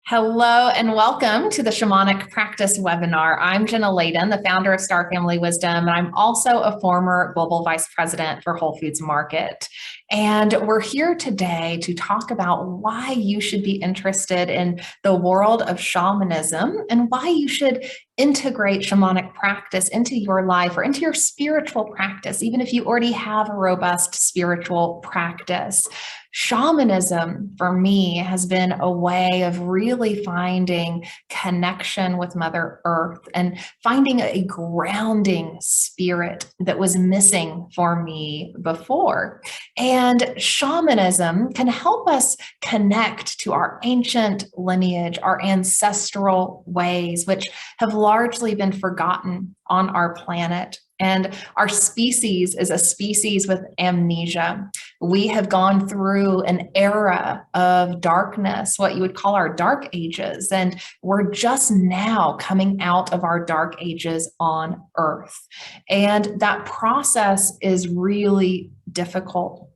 Hello and welcome to the Shamanic Practice webinar. I'm Jenna, the founder of Star Family Wisdom, and I'm also a former global vice president for Whole Foods Market. And we're here today to talk about why you should be interested in the world of shamanism and why you should integrate shamanic practice into your life or into your spiritual practice, even if you already have a robust spiritual practice. Shamanism, for me, has been a way of really finding connection with Mother Earth and finding a grounding spirit that was missing for me before. And shamanism can help us connect to our ancient lineage, our ancestral ways, which have largely been forgotten on our planet. And our species is a species with amnesia. We have gone through an era of darkness, what you would call our dark ages, and we're just now coming out of our dark ages on Earth. And that process is really difficult.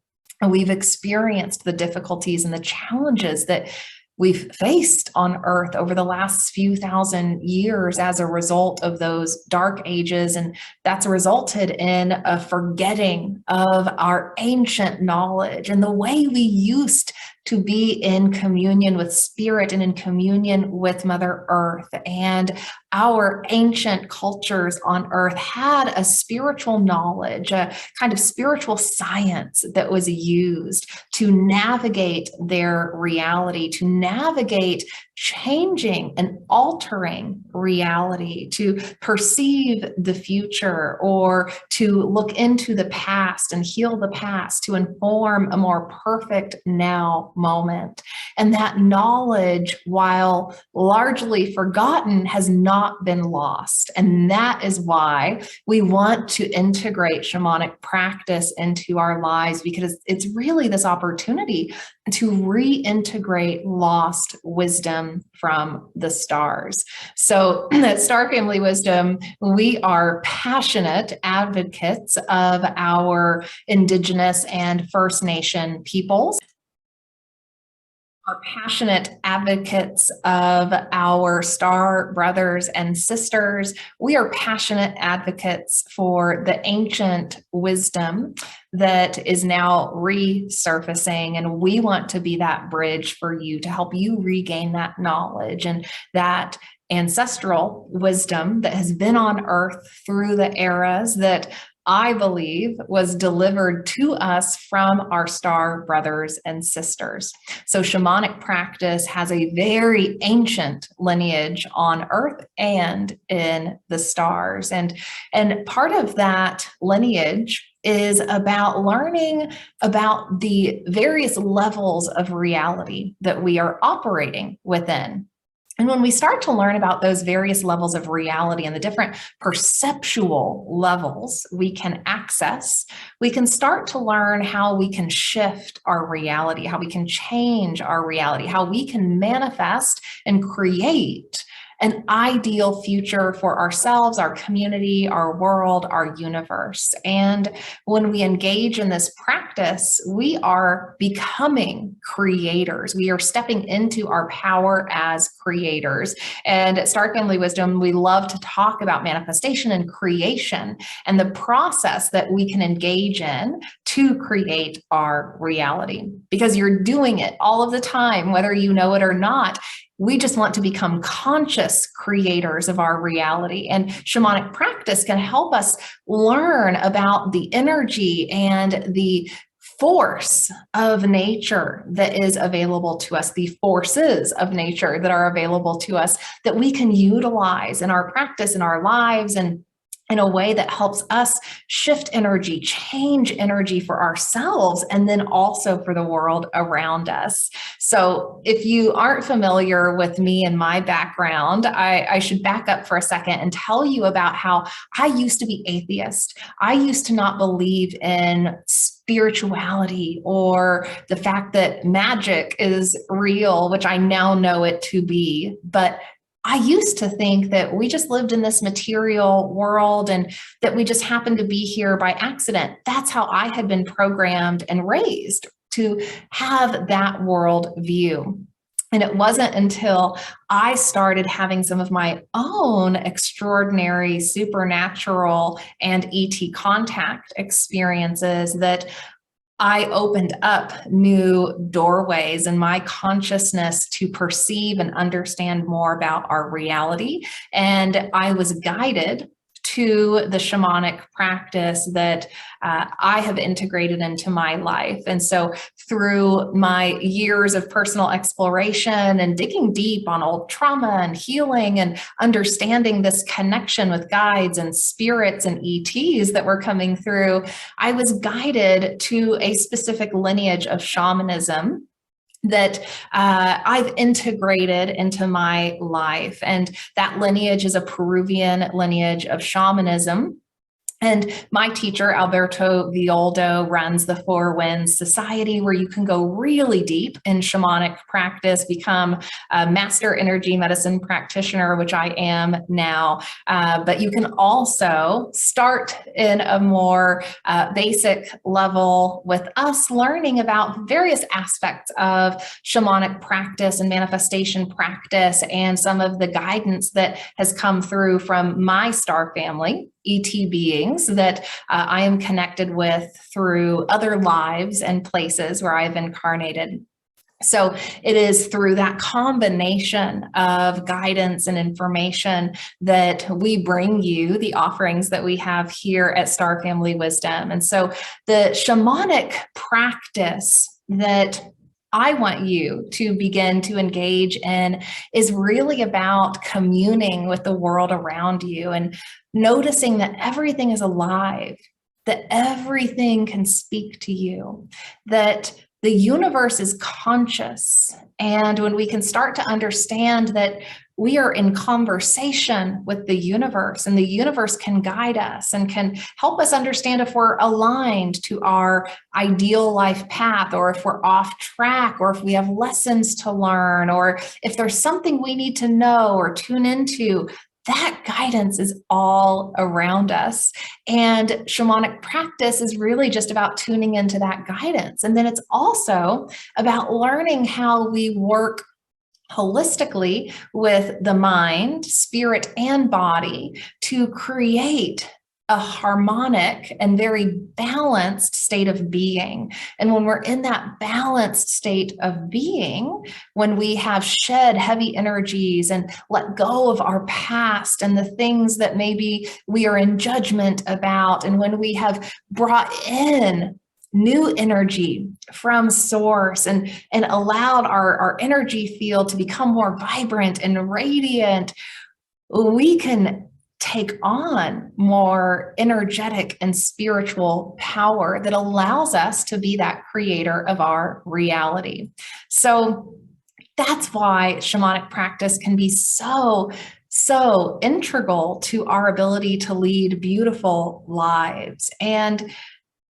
We've experienced the difficulties and the challenges that we've faced on Earth over the last few thousand years as a result of those dark ages. And that's resulted in a forgetting of our ancient knowledge and the way we used to be in communion with spirit and in communion with Mother Earth. And our ancient cultures on Earth had a spiritual knowledge, a kind of spiritual science that was used to navigate their reality, to navigate changing and altering reality, to perceive the future, or to look into the past and heal the past, to inform a more perfect now moment. And that knowledge, while largely forgotten, has not been lost. And that is why we want to integrate shamanic practice into our lives, because it's really this opportunity to reintegrate lost wisdom from the stars. So at Star Family Wisdom, we are passionate advocates of our Indigenous and First Nation peoples, are passionate advocates of our star brothers and sisters. We are passionate advocates for the ancient wisdom that is now resurfacing, and we want to be that bridge for you to help you regain that knowledge and that ancestral wisdom that has been on Earth through the eras that I believe was delivered to us from our star brothers and sisters. So shamanic practice has a very ancient lineage on Earth and in the stars. And part of that lineage is about learning about the various levels of reality that we are operating within. And when we start to learn about those various levels of reality and the different perceptual levels we can access, we can start to learn how we can shift our reality, how we can change our reality, how we can manifest and create an ideal future for ourselves, our community, our world, our universe. And when we engage in this practice, we are becoming creators. We are stepping into our power as creators. And at Star Family Wisdom, we love to talk about manifestation and creation and the process that we can engage in to create our reality. Because you're doing it all of the time, whether you know it or not. We just want to become conscious creators of our reality. And shamanic practice can help us learn about the energy and the force of nature that is available to us, the forces of nature that are available to us that we can utilize in our practice, in our lives, and in a way that helps us shift energy, change energy for ourselves, and then also for the world around us. So if you aren't familiar with me and my background, I should back up for a second and tell you about how I used to be atheist. I used to not believe in spirituality or the fact that magic is real, which I now know it to be. But I used to think that we just lived in this material world and that we just happened to be here by accident. That's how I had been programmed and raised, to have that world view. And it wasn't until I started having some of my own extraordinary supernatural and ET contact experiences that I opened up new doorways in my consciousness to perceive and understand more about our reality. And I was guided to the shamanic practice that I have integrated into my life. And so through my years of personal exploration and digging deep on old trauma and healing and understanding this connection with guides and spirits and ETs that were coming through, I was guided to a specific lineage of shamanism that I've integrated into my life. And that lineage is a Peruvian lineage of shamanism. And my teacher, Alberto Violdo, runs the Four Winds Society, where you can go really deep in shamanic practice, become a master energy medicine practitioner, which I am now. But you can also start in a more basic level with us learning about various aspects of shamanic practice and manifestation practice and some of the guidance that has come through from my star family, ET beings that I am connected with through other lives and places where I've incarnated. So it is through that combination of guidance and information that we bring you the offerings that we have here at Star Family Wisdom. And so the shamanic practice that I want you to begin to engage in is really about communing with the world around you and noticing that everything is alive, that everything can speak to you, that the universe is conscious. And when we can start to understand that we are in conversation with the universe, and the universe can guide us and can help us understand if we're aligned to our ideal life path, or if we're off track, or if we have lessons to learn, or if there's something we need to know or tune into. That guidance is all around us. And shamanic practice is really just about tuning into that guidance. And then it's also about learning how we work holistically with the mind, spirit, and body to create a harmonic and very balanced state of being. And when we're in that balanced state of being, when we have shed heavy energies and let go of our past and the things that maybe we are in judgment about, and when we have brought in new energy from source and allowed our energy field to become more vibrant and radiant, we can take on more energetic and spiritual power that allows us to be that creator of our reality. So that's why shamanic practice can be so integral to our ability to lead beautiful lives. And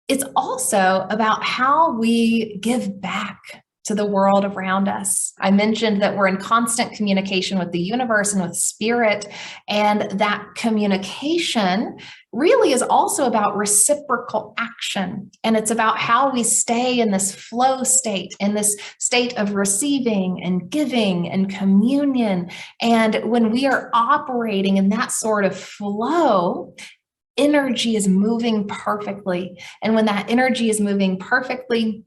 it's also about how we give back to the world around us. I mentioned that we're in constant communication with the universe and with spirit, and that communication really is also about reciprocal action. And it's about how we stay in this flow state, in this state of receiving and giving and communion. And when we are operating in that sort of flow, energy is moving perfectly. And when that energy is moving perfectly,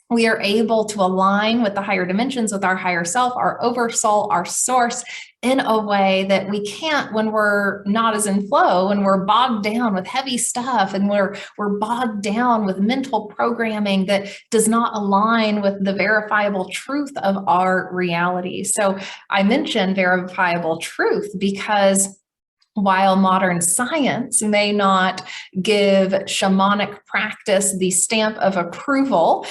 we are able to align with the higher dimensions, with our higher self, our oversoul, our source, in a way that we can't when we're not as in flow, and we're bogged down with heavy stuff, and we're bogged down with mental programming that does not align with the verifiable truth of our reality. So I mentioned verifiable truth because while modern science may not give shamanic practice the stamp of approval,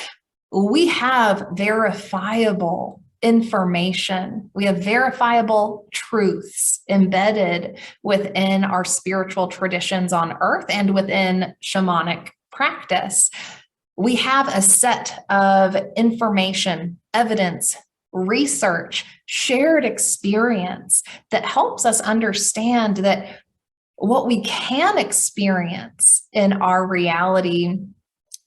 we have verifiable information. We have verifiable truths embedded within our spiritual traditions on earth and within shamanic practice. We have a set of information, evidence, research, shared experience that helps us understand that what we can experience in our reality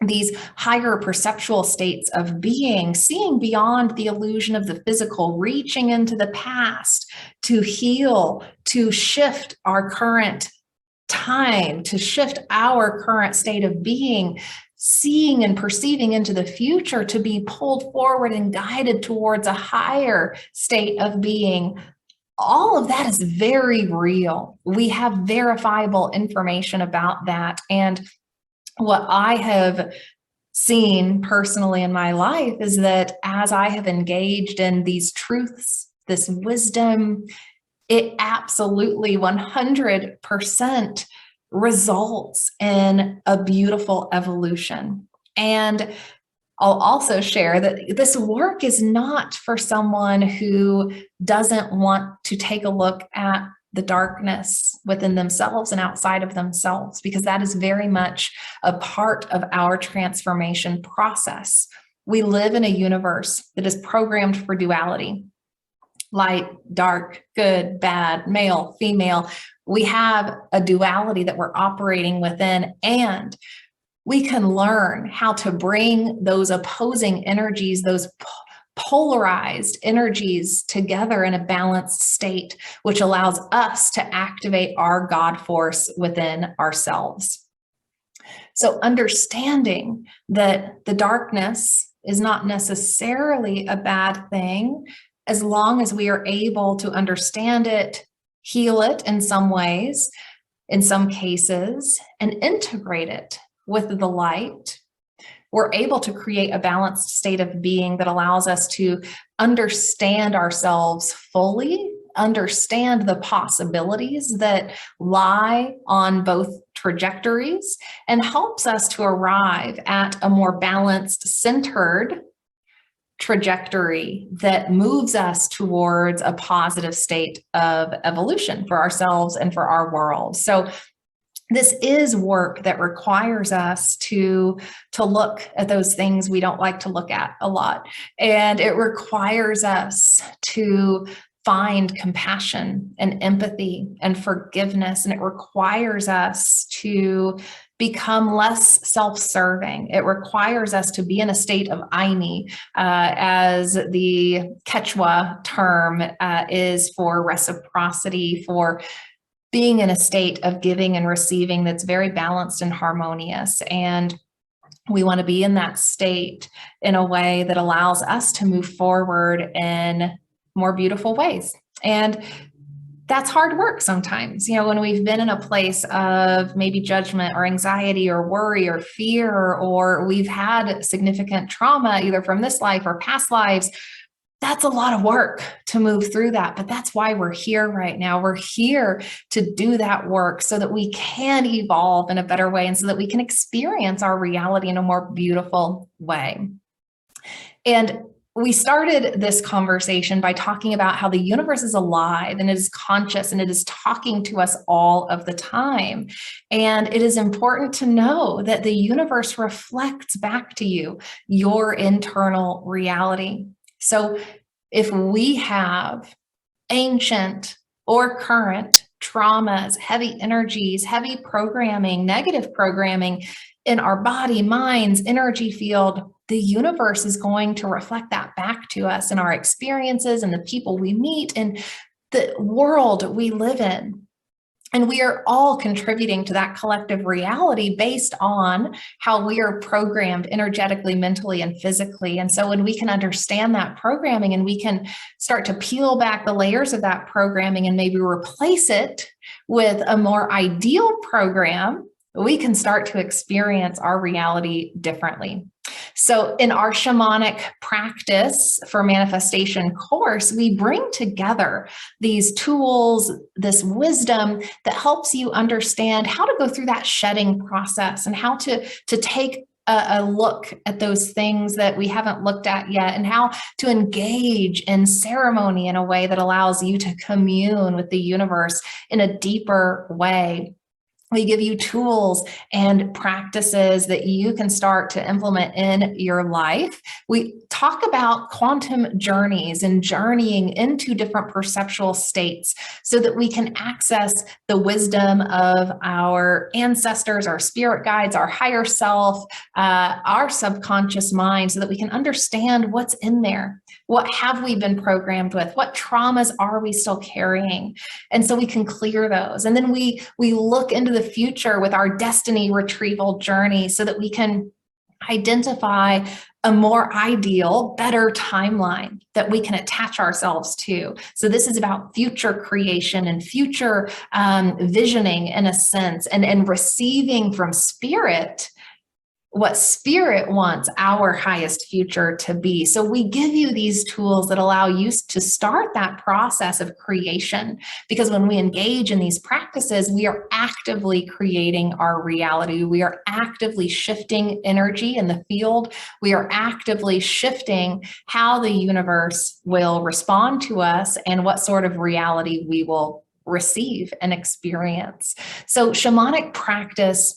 these higher perceptual states of being, seeing beyond the illusion of the physical, reaching into the past to heal, to shift our current time, to shift our current state of being, seeing and perceiving into the future to be pulled forward and guided towards a higher state of being. All of that is very real. We have verifiable information about that. And what I have seen personally in my life is that as I have engaged in these truths, this wisdom, it absolutely 100% results in a beautiful evolution. And I'll also share that this work is not for someone who doesn't want to take a look at the darkness within themselves and outside of themselves, because that is very much a part of our transformation process. We live in a universe that is programmed for duality: light, dark, good, bad, male, female. We have a duality that we're operating within, and we can learn how to bring those opposing energies, those polarized energies together in a balanced state, which allows us to activate our God force within ourselves. So understanding that the darkness is not necessarily a bad thing, as long as we are able to understand it, heal it in some ways, in some cases, and integrate it with the light, we're able to create a balanced state of being that allows us to understand ourselves fully, understand the possibilities that lie on both trajectories, and helps us to arrive at a more balanced, centered trajectory that moves us towards a positive state of evolution for ourselves and for our world. So this is work that requires us to look at those things we don't like to look at a lot. And it requires us to find compassion and empathy and forgiveness. And it requires us to become less self-serving. It requires us to be in a state of aini, as the Quechua term is for reciprocity, for being in a state of giving and receiving that's very balanced and harmonious. And we want to be in that state in a way that allows us to move forward in more beautiful ways. And that's hard work sometimes, when we've been in a place of maybe judgment or anxiety or worry or fear, or we've had significant trauma either from this life or past lives. That's a lot of work to move through that, but that's why we're here right now. We're here to do that work so that we can evolve in a better way and so that we can experience our reality in a more beautiful way. And we started this conversation by talking about how the universe is alive and it is conscious and it is talking to us all of the time. And it is important to know that the universe reflects back to you your internal reality. So if we have ancient or current traumas, heavy energies, heavy programming, negative programming in our body, minds, energy field, the universe is going to reflect that back to us in our experiences and the people we meet and the world we live in. And we are all contributing to that collective reality based on how we are programmed energetically, mentally, and physically. And so when we can understand that programming and we can start to peel back the layers of that programming and maybe replace it with a more ideal program, we can start to experience our reality differently. So in our shamanic practice for manifestation course, we bring together these tools, this wisdom that helps you understand how to go through that shedding process and how to take a look at those things that we haven't looked at yet and how to engage in ceremony in a way that allows you to commune with the universe in a deeper way. We give you tools and practices that you can start to implement in your life. We talk about quantum journeys and journeying into different perceptual states so that we can access the wisdom of our ancestors, our spirit guides, our higher self, our subconscious mind, so that we can understand what's in there. What have we been programmed with? What traumas are we still carrying? And so we can clear those. And then we look into the future with our destiny retrieval journey so that we can identify a more ideal, better timeline that we can attach ourselves to. So this is about future creation and future visioning, in a sense, and receiving from spirit what spirit wants our highest future to be. So we give you these tools that allow you to start that process of creation, because when we engage in these practices, we are actively creating our reality. We are actively shifting energy in the field. We are actively shifting how the universe will respond to us and what sort of reality we will receive and experience. So shamanic practice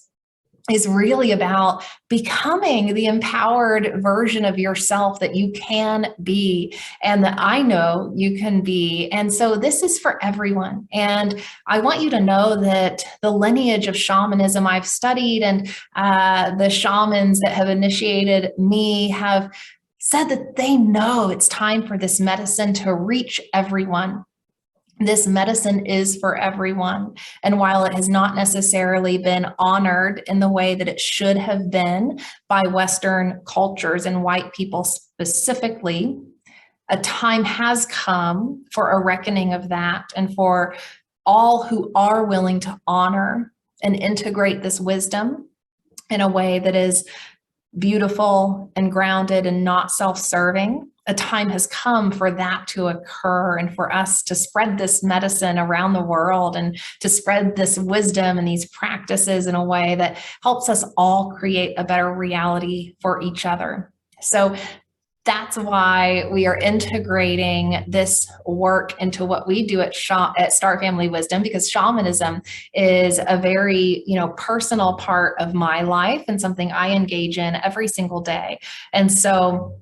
is really about becoming the empowered version of yourself that you can be and that I know you can be. And so this is for everyone. And I want you to know that the lineage of shamanism I've studied and the shamans that have initiated me have said that they know it's time for this medicine to reach everyone. This medicine is for everyone. And while it has not necessarily been honored in the way that it should have been by Western cultures and white people specifically, a time has come for a reckoning of that, and for all who are willing to honor and integrate this wisdom in a way that is beautiful and grounded and not self-serving. A time has come for that to occur, and for us to spread this medicine around the world and to spread this wisdom and these practices in a way that helps us all create a better reality for each other. So that's why we are integrating this work into what we do at Star Family Wisdom, because shamanism is a very, personal part of my life and something I engage in every single day. And so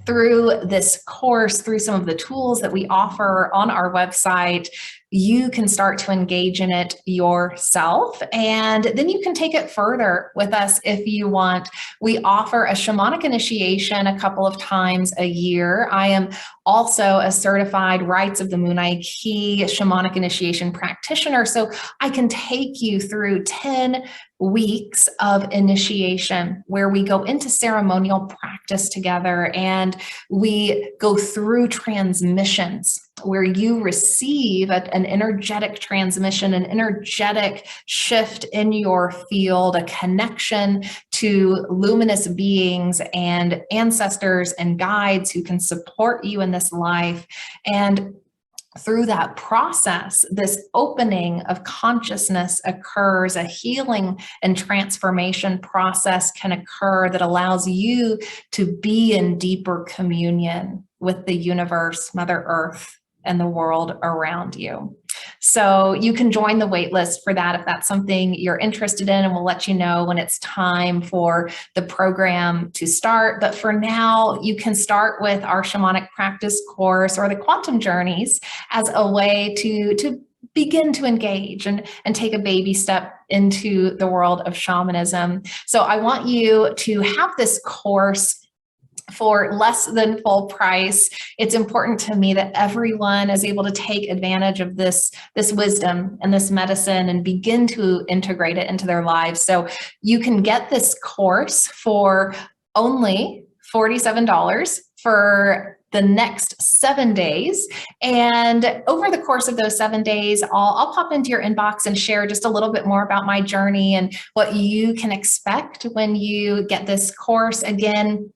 through this course, through some of the tools that we offer on our website, you can start to engage in it yourself, and then you can take it further with us if you want. We offer a shamanic initiation a couple of times a year. I am also a certified Rites of the Moonai Key shamanic initiation practitioner, so I can take you through 10 weeks of initiation where we go into ceremonial practice together, and we go through transmissions where you receive an energetic transmission, an energetic shift in your field, a connection to luminous beings and ancestors and guides who can support you in this life. And through that process, this opening of consciousness occurs, a healing and transformation process can occur that allows you to be in deeper communion with the universe, Mother Earth, and the world around you. So you can join the wait list for that if that's something you're interested in, and we'll let you know when it's time for the program to start. But for now, you can start with our shamanic practice course or the quantum journeys as a way to begin to engage and take a baby step into the world of shamanism. So I want you to have this course for less than full price. It's important to me that everyone is able to take advantage of this wisdom and this medicine and begin to integrate it into their lives. So you can get this course for only $47 for the next 7 days. And over the course of those 7 days, I'll pop into your inbox and share just a little bit more about my journey and what you can expect when you get this course. Again,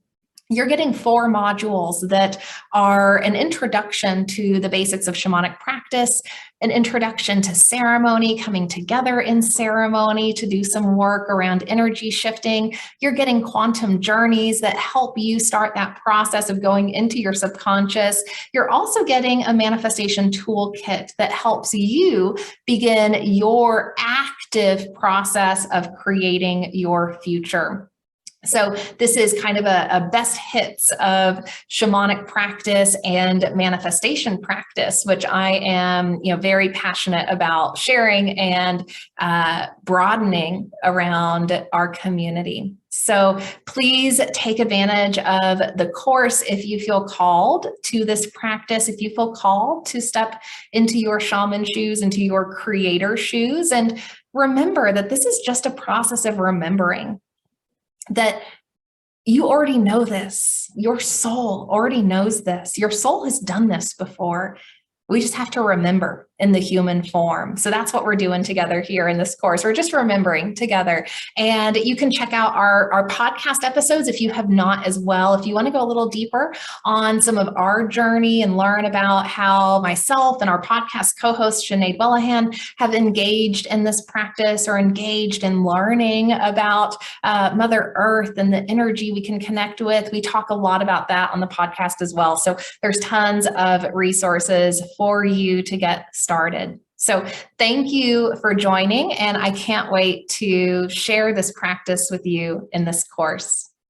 You're getting 4 modules that are an introduction to the basics of shamanic practice, an introduction to ceremony, coming together in ceremony to do some work around energy shifting. You're getting quantum journeys that help you start that process of going into your subconscious. You're also getting a manifestation toolkit that helps you begin your active process of creating your future. So this is kind of a best hits of shamanic practice and manifestation practice, which I am, very passionate about sharing and broadening around our community. So please take advantage of the course if you feel called to this practice, if you feel called to step into your shaman shoes, into your creator shoes. And remember that this is just a process of remembering that you already know this. Your soul already knows this. Your soul has done this before. We just have to remember in the human form. So that's what we're doing together here in this course. We're just remembering together. And you can check out our podcast episodes if you have not as well. If you want to go a little deeper on some of our journey and learn about how myself and our podcast co-host, Sinead Wellahan, have engaged in this practice or engaged in learning about Mother Earth and the energy we can connect with. We talk a lot about that on the podcast as well. So there's tons of resources for you to get started. So thank you for joining, and I can't wait to share this practice with you in this course.